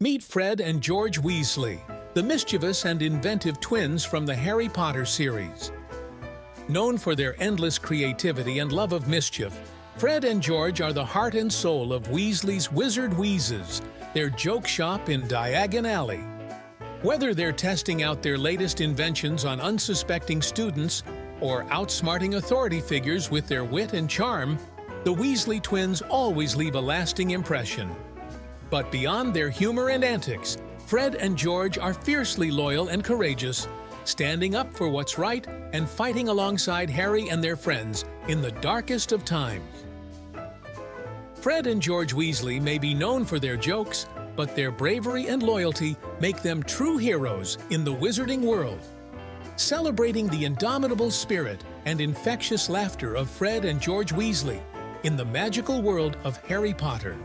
Meet Fred and George Weasley, the mischievous and inventive twins from the Harry Potter series. Known for their endless creativity and love of mischief, Fred and George are the heart and soul of Weasley's Wizard Wheezes, their joke shop in Diagon Alley. Whether they're testing out their latest inventions on unsuspecting students or outsmarting authority figures with their wit and charm, the Weasley twins always leave a lasting impression. But beyond their humor and antics, Fred and George are fiercely loyal and courageous, standing up for what's right and fighting alongside Harry and their friends in the darkest of times. Fred and George Weasley may be known for their jokes, but their bravery and loyalty make them true heroes in the wizarding world. Celebrating the indomitable spirit and infectious laughter of Fred and George Weasley in the magical world of Harry Potter.